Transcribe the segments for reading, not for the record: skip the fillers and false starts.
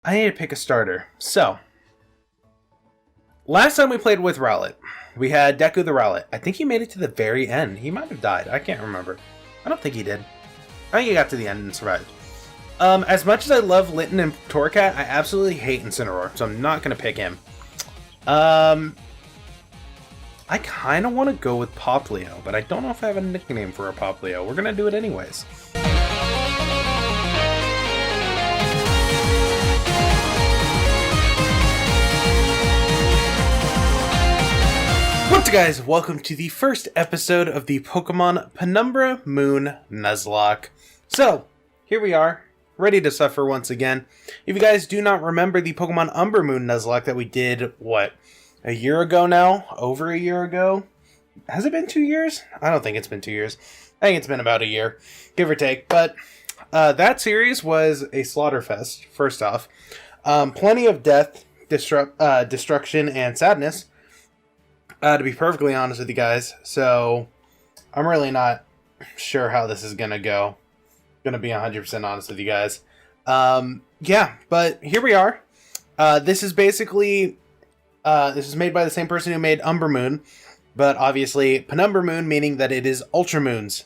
I need to pick a starter. So, last time we played with Rowlet, we had Deku the Rowlet. I think he made it to the very end. He might have died. I can't remember. I don't think he did. I think he got to the end and survived. As much as I love Litten and Torracat, I absolutely hate Incineroar, so I'm not going to pick him. I kind of want to go with Poplio, but I don't know if I have a nickname for a Poplio. We're going to do it anyways. What's up, guys? Welcome to the first episode of the Pokemon Penumbra Moon Nuzlocke. So, here we are, ready to suffer once again. If you guys do not remember the Pokemon Umber Moon Nuzlocke that we did, what, a year ago now? Over a year ago? Has it been 2 years? I don't think it's been 2 years. I think it's been about a year, give or take. But that series was a slaughterfest, first off. Plenty of death, destruction, and sadness. To be perfectly honest with you guys, so I'm really not sure how this is gonna go. Gonna be 100% honest with you guys. Yeah, but here we are. This is basically this is made by the same person who made Umber Moon, but obviously Penumbra Moon, meaning that it is Ultra Moon's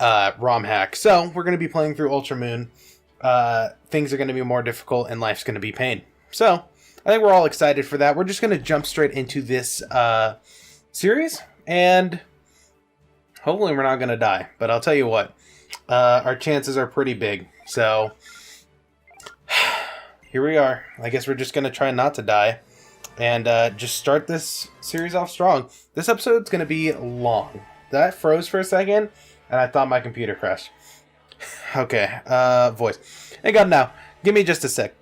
ROM hack. So we're gonna be playing through Ultra Moon. Things are gonna be more difficult, and life's gonna be pain. So I think we're all excited for that. We're just gonna jump straight into this series, and hopefully we're not gonna die. But I'll tell you what, our chances are pretty big. So here we are. I guess we're just gonna try not to die, and just start this series off strong. This episode's gonna be long. That froze for a second, and I thought my computer crashed. Okay, voice. Hey, God, now give me just a sec.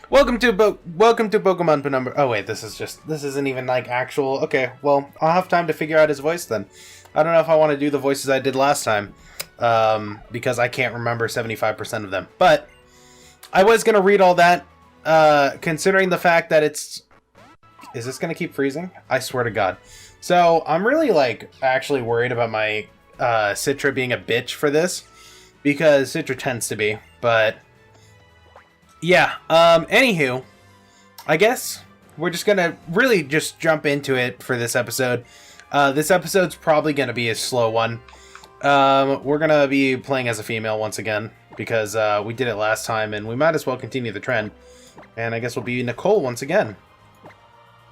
Welcome to Pokemon Penumbra. Oh wait, this isn't even like actual. Okay, well, I'll have time to figure out his voice then. I don't know if I want to do the voices I did last time, because I can't remember 75% of them. But I was gonna read all that, considering the fact that it's. Is this gonna keep freezing? I swear to God. So I'm really actually worried about my Citra being a bitch for this, because Citra tends to be, but. Yeah, anywho, I guess we're just gonna really just jump into it for this episode. This episode's probably gonna be a slow one. We're gonna be playing as a female once again, because we did it last time, and we might as well continue the trend. And I guess we'll be Nicole once again.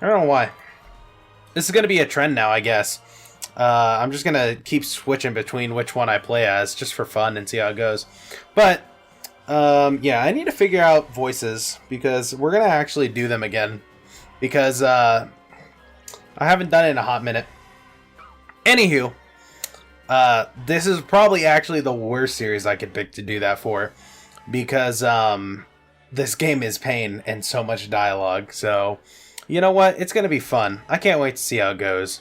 I don't know why. This is gonna be a trend now, I guess. I'm just gonna keep switching between which one I play as, just for fun, and see how it goes. But yeah, I need to figure out voices, because we're gonna actually do them again, because I haven't done it in a hot minute. Anywho, this is probably actually the worst series I could pick to do that for, because this game is pain and so much dialogue. So you know what, it's gonna be fun. I can't wait to see how it goes.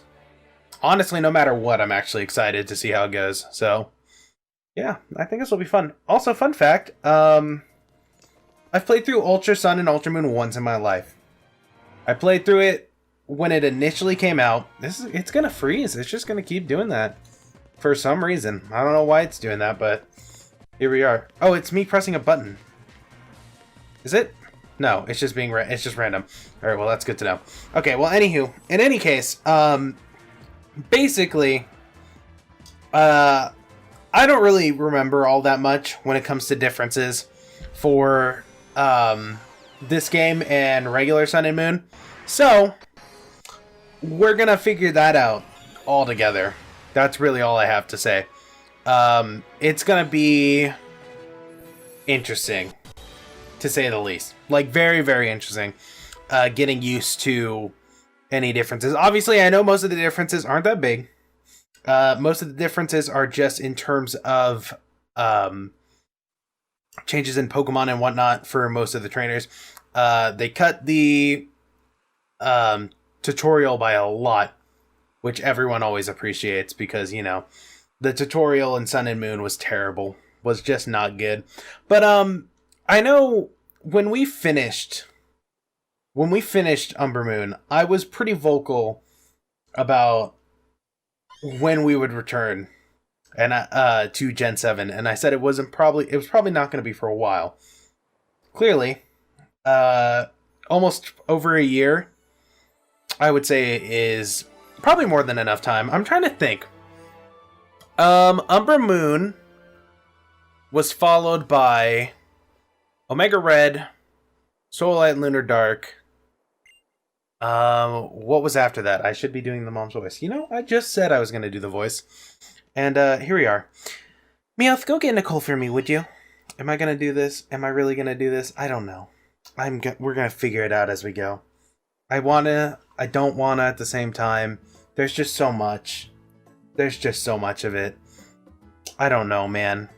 Honestly, no matter what, I'm actually excited to see how it goes. So yeah, I think this will be fun. Also, fun fact, I've played through Ultra Sun and Ultra Moon once in my life. I played through it when it initially came out. It's gonna freeze. It's just gonna keep doing that for some reason. I don't know why it's doing that, but here we are. Oh, it's me pressing a button. Is it? No, it's just it's just random. All right, well, that's good to know. Okay, well, anywho, in any case, basically, I don't really remember all that much when it comes to differences for this game and regular Sun and Moon. So we're going to figure that out all together. That's really all I have to say. It's going to be interesting, to say the least. Like, very, very interesting. Getting used to any differences. Obviously, I know most of the differences aren't that big. Most of the differences are just in terms of changes in Pokemon and whatnot for most of the trainers. They cut the tutorial by a lot, which everyone always appreciates, because, you know, the tutorial in Sun and Moon was terrible. Was just not good. But I know when we finished Umber Moon, I was pretty vocal about when we would return and to Gen 7, and I said it was probably not going to be for a while. clearly, almost over a year, I would say, is probably more than enough time. I'm trying to think. Umber Moon was followed by Omega Red, Solar Light, and Lunar Dark. What was after that? I should be doing the mom's voice. You know, I just said I was going to do the voice. And, here we are. Meowth, go get Nicole for me, would you? Am I going to do this? Am I really going to do this? I don't know. We're going to figure it out as we go. I don't wanna at the same time. There's just so much. There's just so much of it. I don't know, man.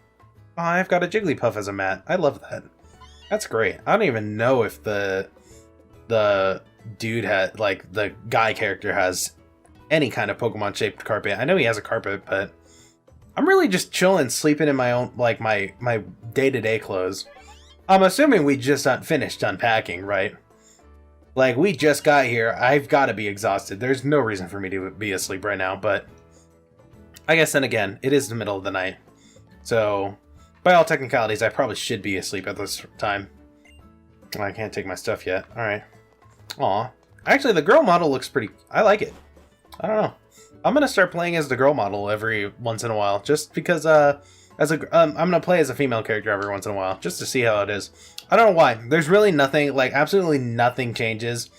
Oh, I've got a Jigglypuff as a mat. I love that. That's great. I don't even know if the dude had, like, the guy character has any kind of Pokemon-shaped carpet. I know he has a carpet, but I'm really just chilling, sleeping in my own, like, my day-to-day clothes. I'm assuming we just finished unpacking, right? Like, we just got here. I've got to be exhausted. There's no reason for me to be asleep right now, but I guess then again, it is the middle of the night. So, by all technicalities, I probably should be asleep at this time. I can't take my stuff yet. Alright. Aw. Actually, the girl model looks pretty... I like it. I don't know. I'm going to start playing as the girl model every once in a while, just because, I'm going to play as a female character every once in a while, just to see how it is. I don't know why. There's really nothing, like, absolutely nothing changes,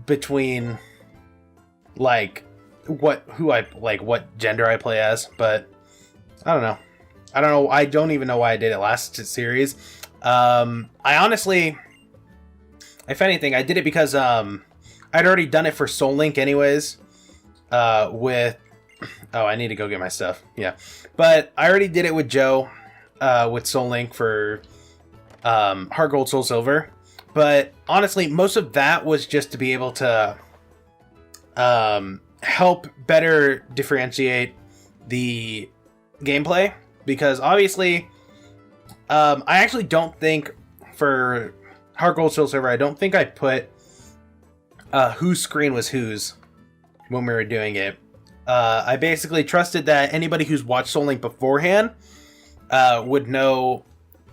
between, like, what gender I play as, but I don't know. I don't even know why I did it last series. I honestly, if anything, I did it because, I'd already done it for Soul Link anyways, oh, I need to go get my stuff. Yeah. But I already did it with Joe, with Soul Link for Heart Gold, Soul Silver. But honestly, most of that was just to be able to help better differentiate the gameplay. Because obviously, I actually don't think for Heart Gold, Soul Silver, I don't think I put whose screen was whose when we were doing it. I basically trusted that anybody who's watched Soul Link beforehand would know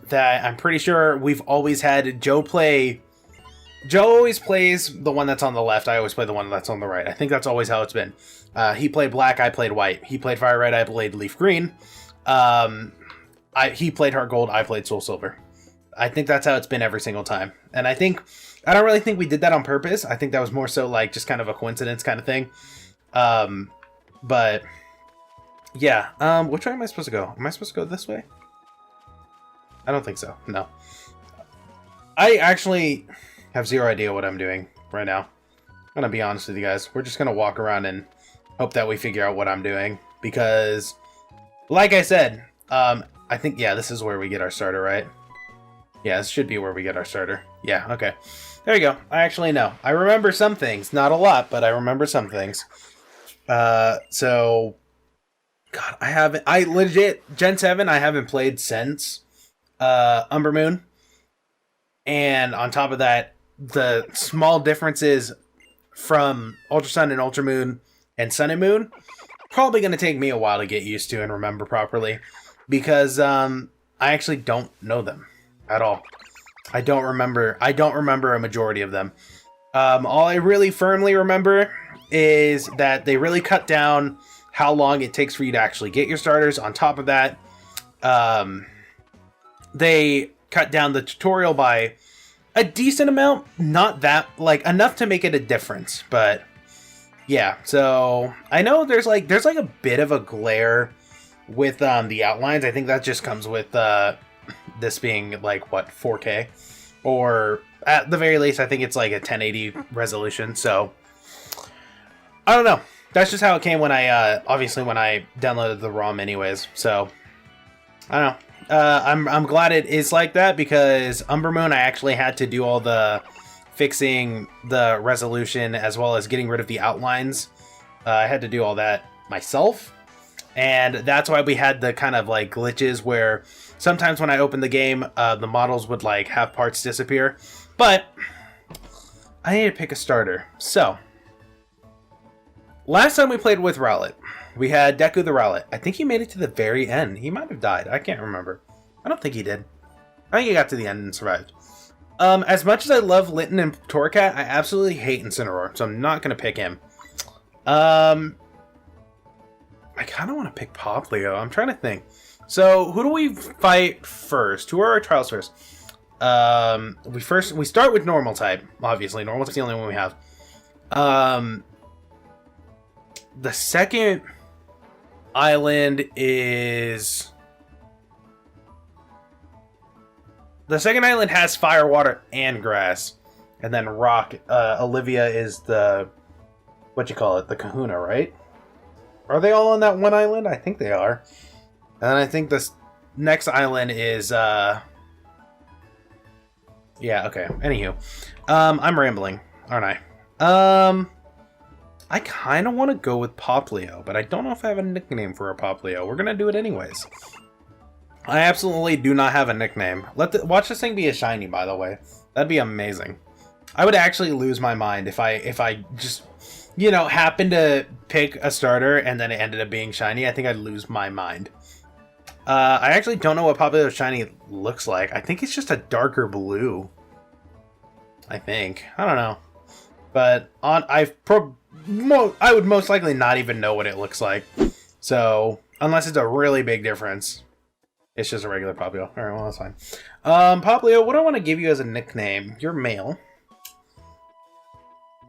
that I'm pretty sure we've always had Joe play... Joe always plays the one that's on the left. I always play the one that's on the right. I think that's always how it's been. He played black, I played white. He played fire red, I played leaf green. He played heart gold, I played soul silver. I think that's how it's been every single time. And I don't really think we did that on purpose. I think that was more so like just kind of a coincidence kind of thing. But yeah, which way am I supposed to go? Am I supposed to go this way? I don't think so. No. I actually have zero idea what I'm doing right now. I'm gonna be honest with you guys. We're just gonna walk around and hope that we figure out what I'm doing. Because, like I said, I think, yeah, this is where we get our starter, right? Yeah, this should be where we get our starter. Yeah, okay. There you go. I actually know. I remember some things. Not a lot, but I remember some things. So... God, I legit, Gen 7, I haven't played since Umber Moon. And on top of that, the small differences from Ultra Sun and Ultra Moon and Sun and Moon, probably going to take me a while to get used to and remember properly. Because I actually don't know them at all. I don't remember a majority of them. All I really firmly remember is that they really cut down how long it takes for you to actually get your starters. On top of that, they cut down the tutorial by a decent amount. Not that, like, enough to make it a difference, but yeah. So I know there's like a bit of a glare with the outlines. I think that just comes with this being like, what, 4K, or at the very least I think it's like a 1080 resolution. So I don't know. That's just how it came when I obviously when I downloaded the ROM anyways. So I don't know. I'm glad it is like that, because Umber Moon, I actually had to do all the fixing the resolution as well as getting rid of the outlines. I had to do all that myself. And that's why we had the kind of like glitches where sometimes when I opened the game, the models would like have parts disappear. But I need to pick a starter. So last time we played with Rowlet, we had Deku the Rowlet. I think he made it to the very end. He might have died. I can't remember. I don't think he did. I think he got to the end and survived. As much as I love Litten and Torracat, I absolutely hate Incineroar, so I'm not going to pick him. I kind of want to pick Popplio. I'm trying to think. So, who do we fight first? Who are our trials first? We start with normal type, obviously. Normal type's the only one we have. The second island is... The second island has fire, water, and grass. And then rock. Olivia is the... What you call it? The kahuna, right? Are they all on that one island? I think they are. And then I think this next island is... Yeah, okay. Anywho. I'm rambling, aren't I? I kind of want to go with Popplio, but I don't know if I have a nickname for a Popplio. We're going to do it anyways. I absolutely do not have a nickname. Watch this thing be a shiny, by the way. That'd be amazing. I would actually lose my mind if I just, you know, happened to pick a starter and then it ended up being shiny. I think I'd lose my mind. I actually don't know what Popplio shiny looks like. I think it's just a darker blue. I think. I don't know. But I would most likely not even know what it looks like. So, unless it's a really big difference. It's just a regular Popplio. Alright, well, that's fine. Popplio, what do I want to give you as a nickname? You're male.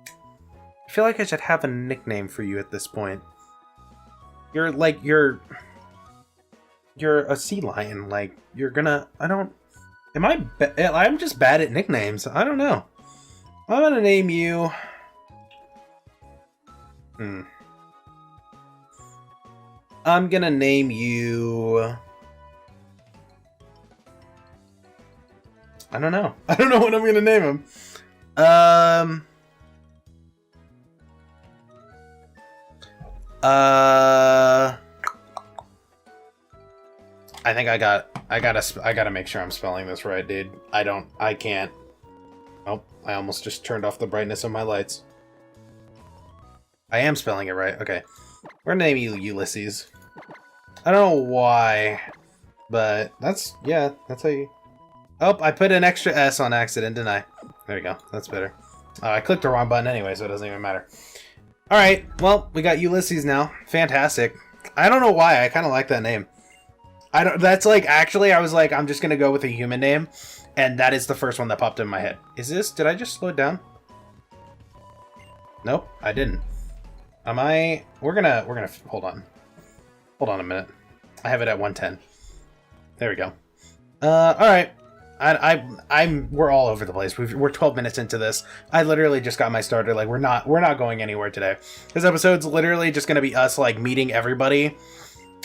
I feel like I should have a nickname for you at this point. You're a sea lion. Like, you're gonna... I'm just bad at nicknames. I don't know. I'm gonna name you... I'm gonna name you... I don't know. I don't know what I'm gonna name him. I think I gotta make sure I'm spelling this right, dude. I can't. Oh, I almost just turned off the brightness of my lights. I am spelling it right. Okay. We're gonna name you Ulysses. I don't know why, but that's how you... Oh, I put an extra S on accident, didn't I? There we go. That's better. I clicked the wrong button anyway, so it doesn't even matter. Alright, well, we got Ulysses now. Fantastic. I don't know why, I kind of like that name. That's like, actually, I was like, I'm just gonna go with a human name, and that is the first one that popped in my head. Did I just slow it down? Nope, I didn't. We're gonna, hold on. Hold on a minute. I have it at 110. There we go. Alright. We're all over the place. We're 12 minutes into this. I literally just got my starter. Like, we're not going anywhere today. This episode's literally just gonna be us, like, meeting everybody.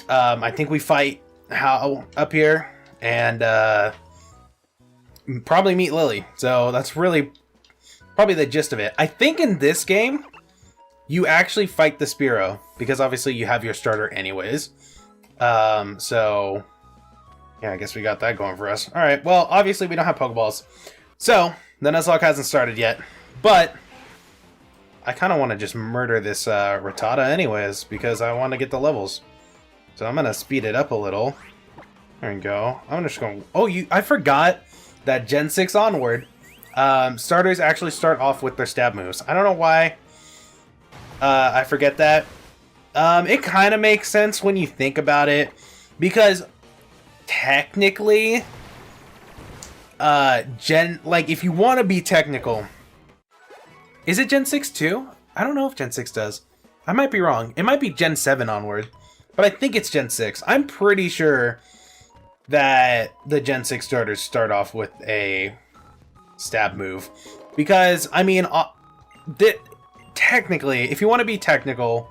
I think we fight Hal up here, and, probably meet Lily. So that's really probably the gist of it. I think in this game, you actually fight the Spearow, because obviously you have your starter anyways. So... yeah, I guess we got that going for us. Alright, well, obviously we don't have Pokeballs. So, the Nuzlocke hasn't started yet. But, I kind of want to just murder this Rattata anyways, because I want to get the levels. So I'm going to speed it up a little. There we go. I'm just going... Oh, I forgot that Gen 6 onward, starters actually start off with their stab moves. I don't know why I forget that. It kind of makes sense when you think about it, because... technically, if you want to be technical, is it Gen 6 too? I don't know if Gen 6 does. I might be wrong. It might be Gen 7 onward, but I think it's Gen 6. I'm pretty sure that the Gen 6 starters start off with a stab move, because, I mean, technically, if you want to be technical,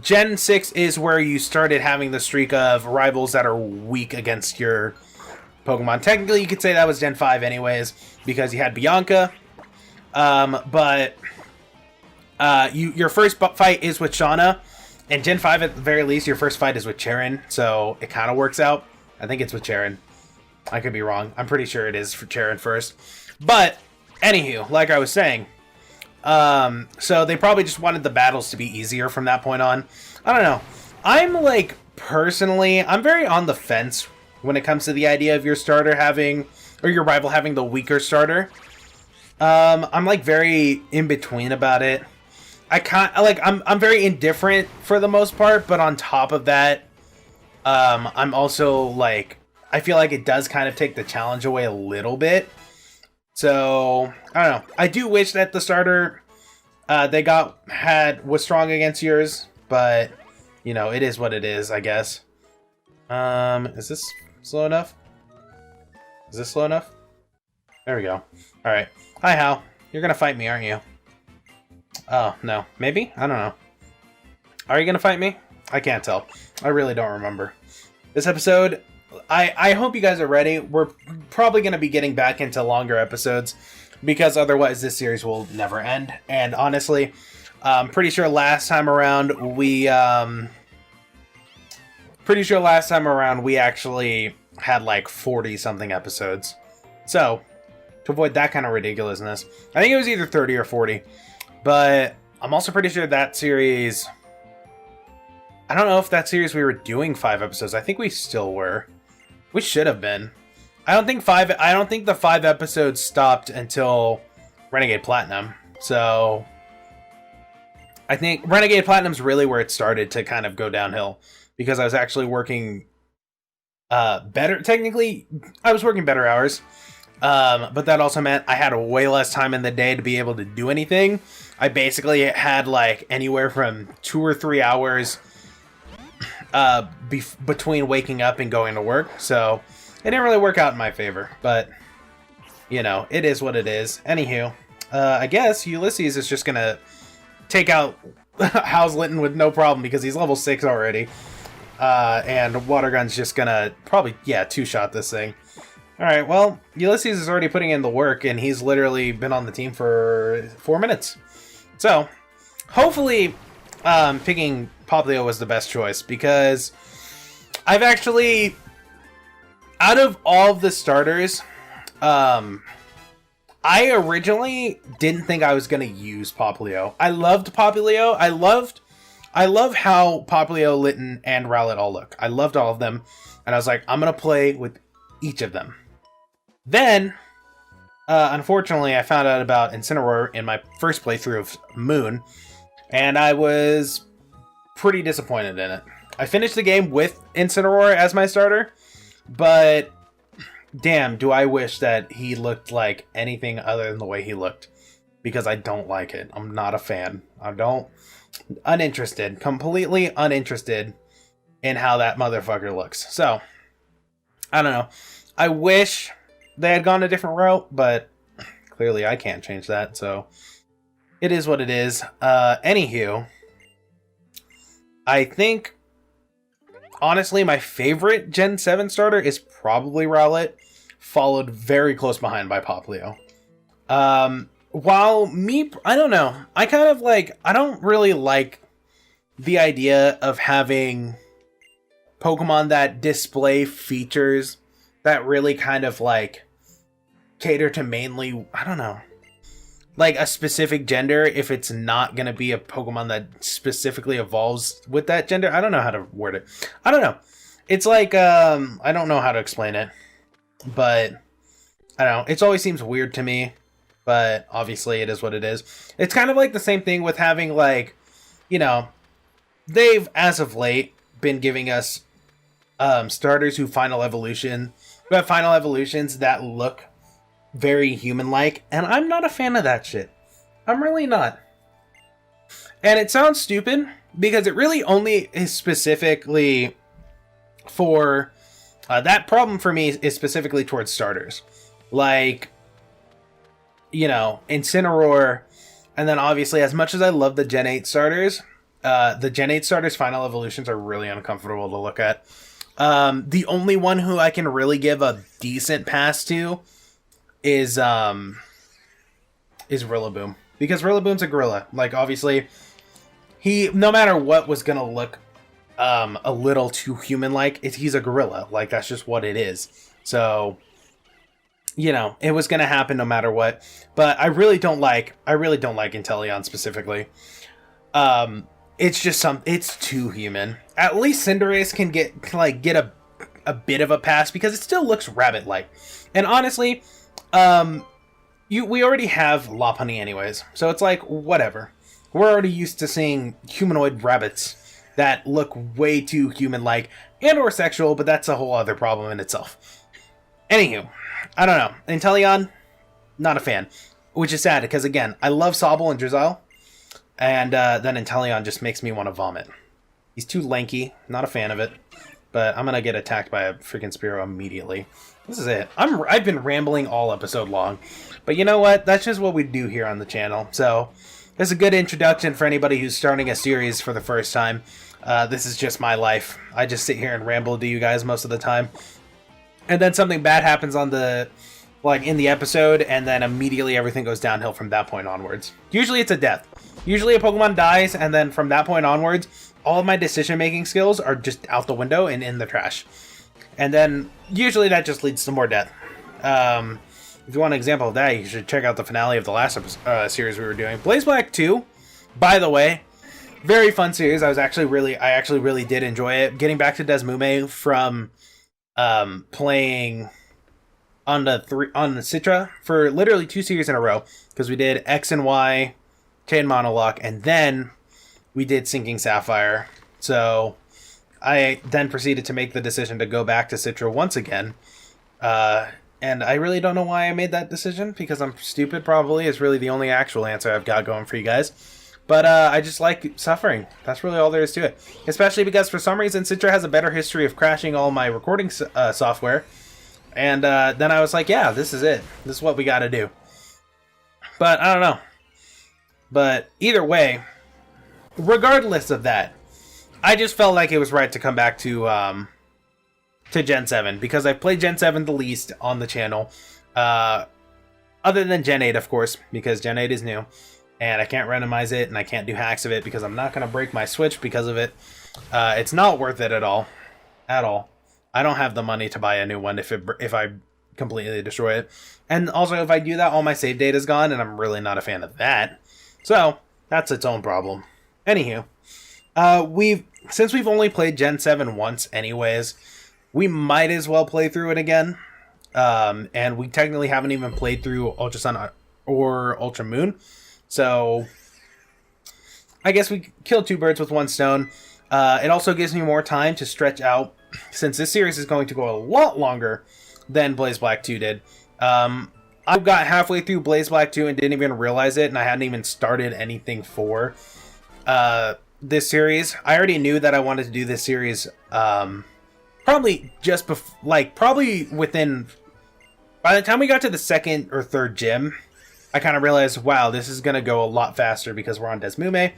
Gen 6 is where you started having the streak of rivals that are weak against your Pokemon. Technically, you could say that was Gen 5 anyways, because you had Bianca. But your first fight is with Shauna, and Gen 5 at the very least, your first fight is with Charon, so it kind of works out. I think it's with Charon. I could be wrong. I'm pretty sure it is for Charon first. But, anywho, like I was saying... so they probably just wanted the battles to be easier from that point on. I don't know. I'm, like, personally, I'm very on the fence when it comes to the idea of your starter having, or your rival having the weaker starter. I'm like very in between about it. I'm very indifferent for the most part, but on top of that, I'm also like, I feel like it does kind of take the challenge away a little bit. So I don't know. I do wish that the starter was strong against yours, but you know, it is what it is, I guess. Is this slow enough? Is this slow enough? There we go. All right. Hi, Hal. You're gonna fight me, aren't you? Oh, no. Maybe? I don't know. Are you gonna fight me? I can't tell. I really don't remember. This episode, I hope you guys are ready. We're probably gonna be getting back into longer episodes, because otherwise this series will never end. And honestly, I'm pretty sure last time around we actually had like 40-something episodes. So, to avoid that kind of ridiculousness, I think it was either 30 or 40. But I'm also pretty sure that series... I don't know if that series we were doing 5 episodes. I think we still were. We should have been. I don't think the 5 episodes stopped until Renegade Platinum. So I think Renegade Platinum's really where it started to kind of go downhill, because I was actually working better. Technically, I was working better hours. But that also meant I had way less time in the day to be able to do anything. I basically had like anywhere from 2 or 3 hours between waking up and going to work. So it didn't really work out in my favor, but you know, it is what it is. Anywho, I guess Ulysses is just gonna take out House Linton with no problem, because he's level 6 already. And Water Gun's just gonna probably, yeah, 2-shot this thing. Alright, well, Ulysses is already putting in the work, and he's literally been on the team for 4 minutes. So, hopefully, picking Poplio was the best choice, because I've actually, out of all of the starters, I originally didn't think I was going to use Poplio. I loved Poplio. I love how Poplio, Litten, and Rowlet all look. I loved all of them, and I was like, I'm going to play with each of them. Then, unfortunately, I found out about Incineroar in my first playthrough of Moon, and I was pretty disappointed in it. I finished the game with Incineroar as my starter, but damn, do I wish that he looked like anything other than the way he looked, because I don't like it. I'm not a fan. Uninterested. Completely uninterested in how that motherfucker looks. So, I don't know. I wish they had gone a different route, but clearly I can't change that, so it is what it is. Anywho, I think, honestly, my favorite Gen 7 starter is probably Rowlet, followed very close behind by Poplio. While me, I don't know, I don't really like the idea of having Pokemon that display features that really kind of like cater to mainly, I don't know, like a specific gender, if it's not going to be a Pokemon that specifically evolves with that gender. I don't know how to word it. I don't know. It's like, I don't know how to explain it, but I don't know. It always seems weird to me, but obviously it is what it is. It's kind of like the same thing with having, like, you know, they've, as of late, been giving us starters who have final evolutions that look very human-like, and I'm not a fan of that shit. I'm really not. And it sounds stupid, because it really only is specifically for... that problem for me is specifically towards starters. Like, you know, Incineroar, and then obviously, as much as I love the Gen 8 starters, the Gen 8 starters' final evolutions are really uncomfortable to look at. The only one who I can really give a decent pass to is Rillaboom, because Rillaboom's a gorilla. Like, obviously, he, no matter what, was gonna look a little too human-like. He's a gorilla. Like, that's just what it is. So, you know, it was gonna happen no matter what. But I really don't like Inteleon specifically. It's just it's too human. At least Cinderace can get a bit of a pass because it still looks rabbit-like. And honestly, we already have Lopunny anyways, so it's like, whatever. We're already used to seeing humanoid rabbits that look way too human-like and or sexual, but that's a whole other problem in itself. Anywho, I don't know. Inteleon, not a fan. Which is sad, because again, I love Sobble and Drizzile, and then Inteleon just makes me want to vomit. He's too lanky, not a fan of it, but I'm gonna get attacked by a freaking Spearow immediately. This is it. I've been rambling all episode long, but you know what? That's just what we do here on the channel, so it's a good introduction for anybody who's starting a series for the first time. This is just my life. I just sit here and ramble to you guys most of the time, and then something bad happens on the... like in the episode, and then immediately everything goes downhill from that point onwards. Usually it's a death. Usually a Pokemon dies, and then from that point onwards, all of my decision-making skills are just out the window and in the trash. And then usually that just leads to more death. If you want an example of that, you should check out the finale of the last series we were doing. Blaze Black 2, by the way, very fun series. I actually really did enjoy it. Getting back to Desmume from playing on the Citra for literally 2 series in a row, because we did X and Y, Chain Monologue, and then we did Sinking Sapphire. So I then proceeded to make the decision to go back to Citra once again, and I really don't know why I made that decision, because I'm stupid probably is really the only actual answer I've got going for you guys. But I just like suffering. That's really all there is to it, especially because for some reason Citra has a better history of crashing all my recording software. And then I was like, yeah, this is it. This is what we got to do. But I don't know. But either way, regardless of that, I just felt like it was right to come back to Gen 7. Because I've played Gen 7 the least on the channel. Other than Gen 8, of course. Because Gen 8 is new. And I can't randomize it. And I can't do hacks of it. Because I'm not going to break my Switch because of it. It's not worth it at all. At all. I don't have the money to buy a new one if I completely destroy it. And also, if I do that, all my save data is gone, and I'm really not a fan of that. So, that's its own problem. Anywho, since we've only played Gen 7 once anyways, we might as well play through it again. And we technically haven't even played through Ultra Sun or Ultra Moon. So, I guess we killed 2 birds with 1 stone. It also gives me more time to stretch out, since this series is going to go a lot longer than Blaze Black 2 did. I got halfway through Blaze Black 2 and didn't even realize it, and I hadn't even started anything for this series. I already knew that I wanted to do this series probably just probably within... by the time we got to the 2nd or 3rd gym, I kind of realized, wow, this is going to go a lot faster because we're on Desmume,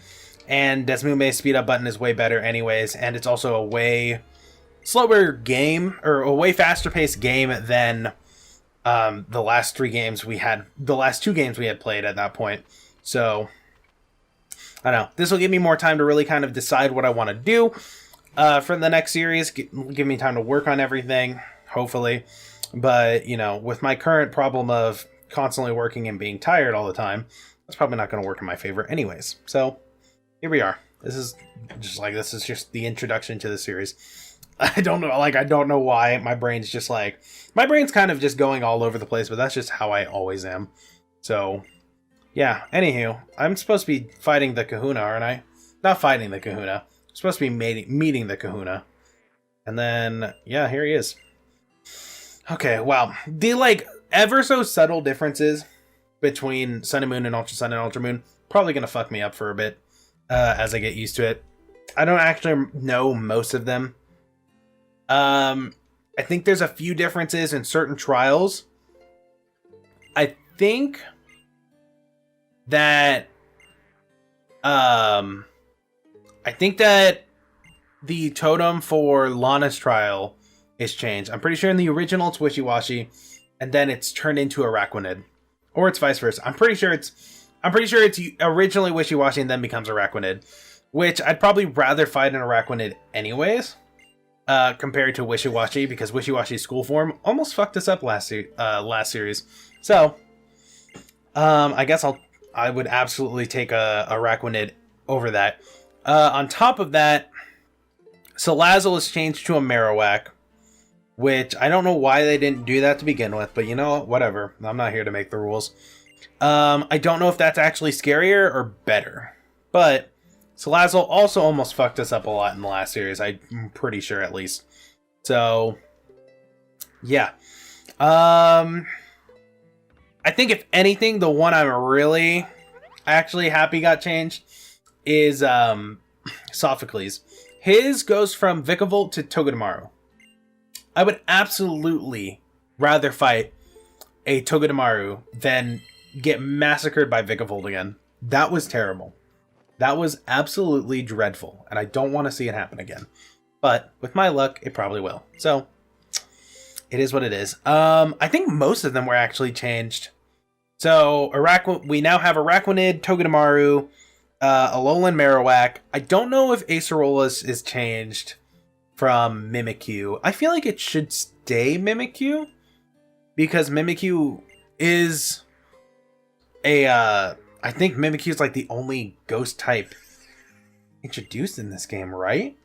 and Desmume's speed up button is way better anyways, and it's also a way slower game, or a way faster paced game than the last 2 games we had played at that point. So I don't know, this will give me more time to really kind of decide what I want to do for the next series, give me time to work on everything, hopefully. But you know, with my current problem of constantly working and being tired all the time, that's probably not going to work in my favor anyways. So here we are. This is just the introduction to the series. I don't know why my brain's kind of just going all over the place, but that's just how I always am. So, yeah. Anywho, I'm supposed to be fighting the Kahuna, aren't I? Not fighting the Kahuna. I'm supposed to be meeting the Kahuna. And then, yeah, here he is. Okay, wow. The, ever so subtle differences between Sun and Moon and Ultra Sun and Ultra Moon probably gonna fuck me up for a bit as I get used to it. I don't actually know most of them. I think there's a few differences in certain trials. I think that the totem for Lana's trial is changed. I'm pretty sure in the original it's Wishy-Washy, and then it's turned into Araquanid. Or it's vice versa. I'm pretty sure it's originally Wishy-Washy and then becomes Araquanid. Which I'd probably rather fight an Araquanid anyways. Compared to Wishy-Washy, because Wishy-Washy's school form almost fucked us up last series. So, I guess I would absolutely take a Araquanid over that. On top of that, Salazzle is changed to a Marowak. which I don't know why they didn't do that to begin with, but you know what? Whatever. I'm not here to make the rules. I don't know if that's actually scarier or better, but Salazzle also almost fucked us up a lot in the last series. I'm pretty sure, at least. So, yeah. I think if anything, the one I'm really actually happy got changed is Sophocles. His goes from Vikavolt to Togedemaru. I would absolutely rather fight a Togedemaru than get massacred by Vikavolt again. That was terrible. That was absolutely dreadful, and I don't want to see it happen again. But with my luck, it probably will. So, it is what it is. I think most of them were actually changed. So, we now have Araquanid, Togedemaru, Alola, and Marowak. I don't know if Acerolas is changed from Mimikyu. I feel like it should stay Mimikyu, because Mimikyu is I think Mimikyu is like the only ghost type introduced in this game, right?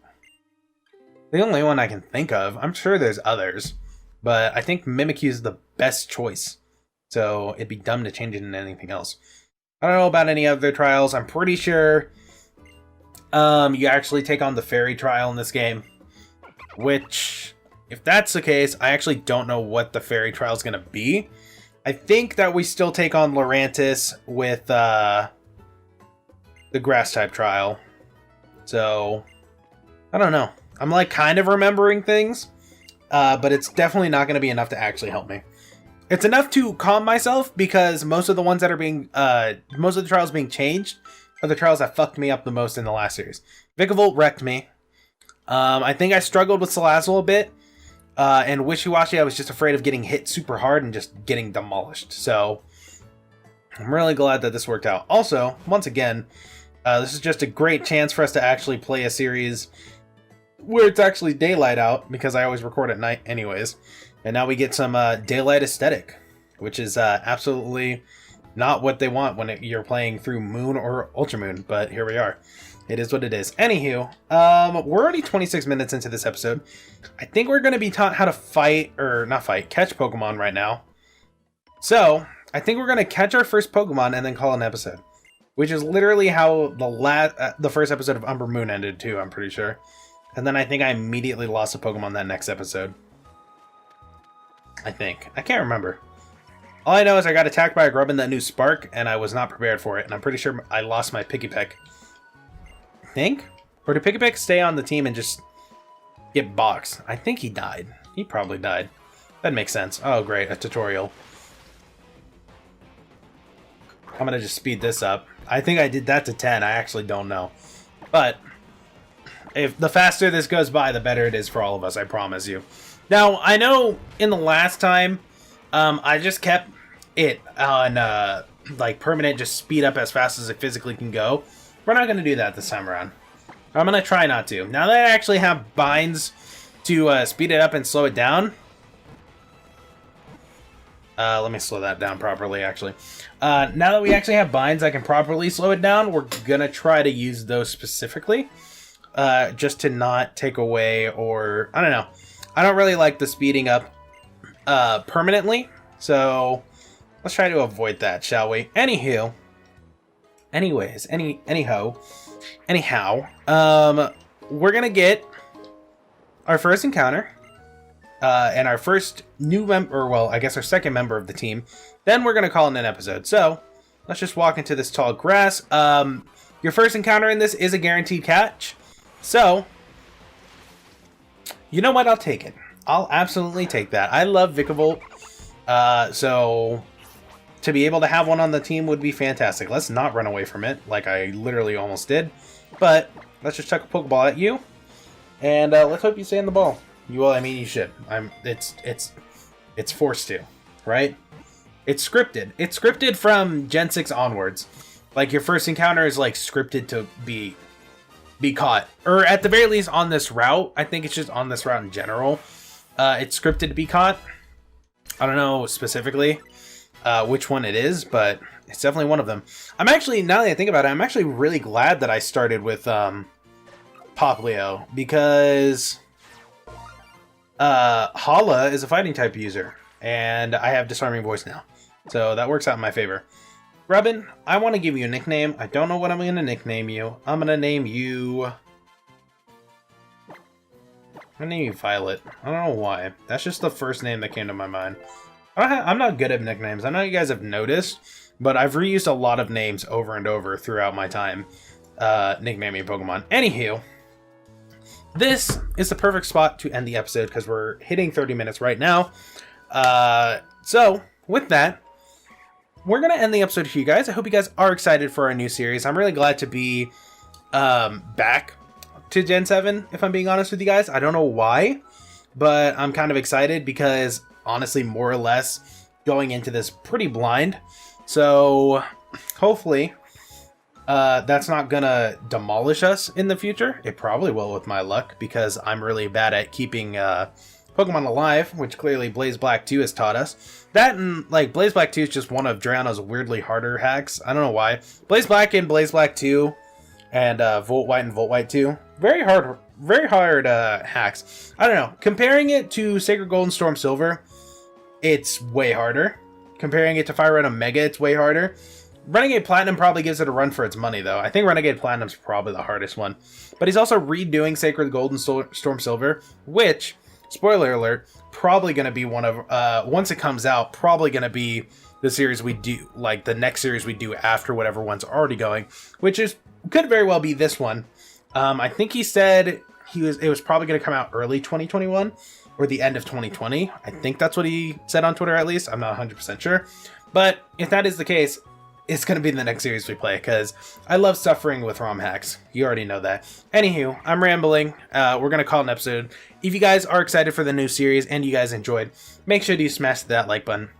The only one I can think of. I'm sure there's others, but I think Mimikyu is the best choice. So it'd be dumb to change it into anything else. I don't know about any other trials. I'm pretty sure you actually take on the fairy trial in this game, which, if that's the case, I actually don't know what the fairy trial is going to be. I think that we still take on Lurantis with the grass type trial. So, I don't know. I'm like kind of remembering things, but it's definitely not going to be enough to actually help me. It's enough to calm myself, because most of the ones that are being, most of the trials being changed are the trials that fucked me up the most in the last series. Vikavolt wrecked me. I think I struggled with Salazzle a bit. And Wishiwashi, I was just afraid of getting hit super hard and just getting demolished. So, I'm really glad that this worked out. Also, once again, this is just a great chance for us to actually play a series where it's actually daylight out, because I always record at night anyways. And now we get some daylight aesthetic, which is absolutely not what they want when you're playing through Moon or Ultramoon, but here we are. It is what it is. Anywho, we're already 26 minutes into this episode. I think we're going to be taught how to catch Pokemon right now. So, I think we're going to catch our first Pokemon and then call an episode. Which is literally how the first episode of Umber Moon ended too, I'm pretty sure. And then I think I immediately lost a Pokemon that next episode. I think. I can't remember. All I know is I got attacked by a Grubbin that knew Spark, and I was not prepared for it. And I'm pretty sure I lost my Pikipek. Think? Or did Pikipek stay on the team and just get boxed? I think he died. He probably died. That makes sense. Oh, great. A tutorial. I'm going to just speed this up. I think I did that to 10. I actually don't know. But if the faster this goes by, the better it is for all of us. I promise you. Now, I know in the last time, I just kept it on like permanent, just speed up as fast as it physically can go. We're not going to do that this time around. I'm going to try not to. Now that I actually have binds to speed it up and slow it down. Let me slow that down properly, actually. Now that we actually have binds, I can properly slow it down. We're going to try to use those specifically. Just to not take away or... I don't know. I don't really like the speeding up permanently. So, let's try to avoid that, shall we? Anyhow, we're gonna get our first encounter, and our first new member, or well, I guess our second member of the team. Then we're gonna call it an episode. So, let's just walk into this tall grass. Your first encounter in this is a guaranteed catch. So, you know what? I'll take it. I'll absolutely take that. I love Vikavolt. So, to be able to have one on the team would be fantastic. Let's not run away from it, like I literally almost did. But, let's just chuck a Pokeball at you. And, let's hope you stay in the ball. You will, I mean, you should. It's forced to, right? It's scripted. It's scripted from Gen 6 onwards. Like, your first encounter is, like, scripted to be caught. Or, at the very least, on this route. I think it's just on this route in general. It's scripted to be caught. I don't know specifically which one it is, but it's definitely one of them. I'm actually, now that I think about it, I'm actually really glad that I started with Poplio, because Hala is a fighting type user, and I have disarming voice now. So that works out in my favor. Robin, I want to give you a nickname. I don't know what I'm going to nickname you. I'm going to name you... I'm going to name you Violet. I don't know why. That's just the first name that came to my mind. I'm not good at nicknames. I know you guys have noticed, but I've reused a lot of names over and over throughout my time nicknaming Pokemon. Anywho, this is the perfect spot to end the episode because we're hitting 30 minutes right now. So, with that, we're going to end the episode here, you guys. I hope you guys are excited for our new series. I'm really glad to be back to Gen 7, if I'm being honest with you guys. I don't know why, but I'm kind of excited because, honestly, more or less, going into this pretty blind. So, hopefully, that's not gonna demolish us in the future. It probably will with my luck, because I'm really bad at keeping Pokemon alive, which clearly Blaze Black 2 has taught us. That and, like, Blaze Black 2 is just one of Drowno's weirdly harder hacks. I don't know why. Blaze Black and Blaze Black 2 and Volt White and Volt White 2. Very hard hacks. I don't know. Comparing it to Sacred Gold and Storm Silver, it's way harder. Comparing it to Fire Red Omega, it's way harder. Renegade Platinum probably gives it a run for its money, though. I think Renegade Platinum's probably the hardest one. But he's also redoing Sacred Gold and Storm Silver, which, spoiler alert, probably going to be one of, once it comes out, probably going to be the series we do, like the next series we do after whatever one's already going, which could very well be this one. I think he said it was probably going to come out early 2021 or the end of 2020. I think that's what he said on Twitter, at least. I'm not 100% sure. But if that is the case, it's going to be the next series we play, because I love suffering with ROM hacks. You already know that. Anywho, I'm rambling. We're going to call it an episode. If you guys are excited for the new series and you guys enjoyed, make sure you smash that like button.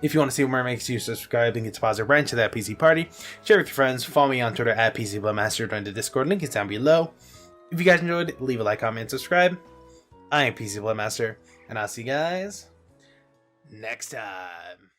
If you want to see more, make sure you subscribe and get deposit right into that PC party. Share with your friends. Follow me on Twitter at PCBloodMaster. Join the Discord. Link is down below. If you guys enjoyed, leave a like, comment, and subscribe. I am PCBloodMaster, and I'll see you guys next time.